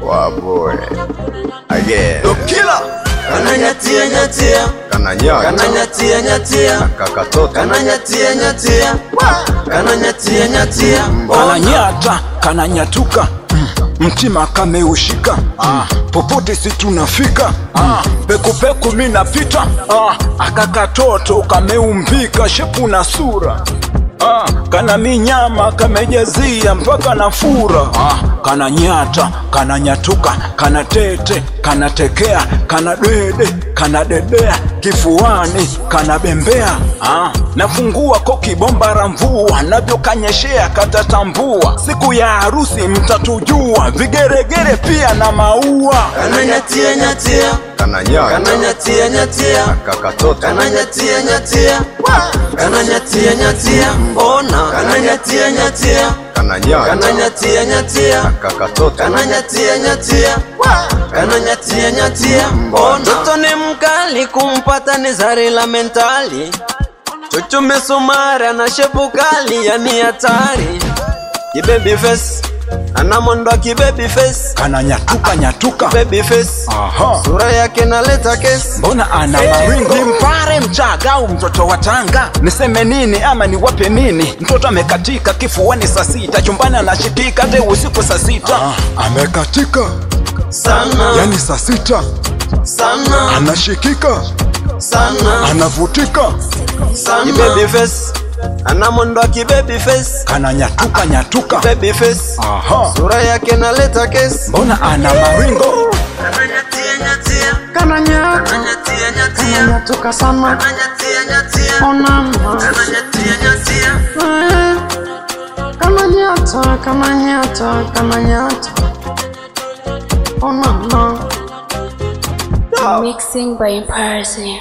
Wow boy. Again. Killer. Kananyatia nyatia. Kananyatia nyatia. Kakatoto. Kananyatia nyatia. Kananyatia nyatia. Kananyata, kananyatuka. Mtima kameushika. Popote si tunafika. Peku peku mina pita. Akakatoto kameumbika shepu na sura. Kana minyama kamejazia mpaka na fura. Kananyata, kananyatuka, kanatete, kanatekea, kanadede, kanadedea, kifuani, kanabembea. Nafungua koki bomba la mvua, navyo kanyeshea katatambua. Siku ya harusi mtatujua, vigeregere pia na maua. Kananyatia nyatia. Kananyatia nyatia. Kakatoto. Kananyatia nyatia. Kananyatia nyatia. Ona. Kananyatia nyatia. Kananyatia nyatia. Kakatoto. Kananyatia nyatia. Kananyatia nyatia. Ona. Mtoto ni mkali kumpata ni zari la mentali. Chuchume sumari ana shepu kali yani hatari. Kibaby face. Ana mondo kibaby face. Kananyatuka nyatuka Baby face. Sura yake naleta kesi. Mbona ana maringo? Nimpare mchaga au mtoto wa Tanga? Niseme nini ama niwape nini? Mtoto amekatika kifuani saa 6, chumbani anashikika hata usiku saa 6. Amekatika sana, yani saa 6 sana, anashikika sana, anavutika sana. Baby face. Ana mondo kibaby face. Kananyatuka nyatuka Baby face. Sura yake naleta kesi. Mbona ana maringo? Kananyatia nyatia. Kananyatia nyatia. Kananyatuka sana. Kananyatia nyatia. Onama. Kananyatia nyatia. Kananyata. Onama. Mixing by Parsley.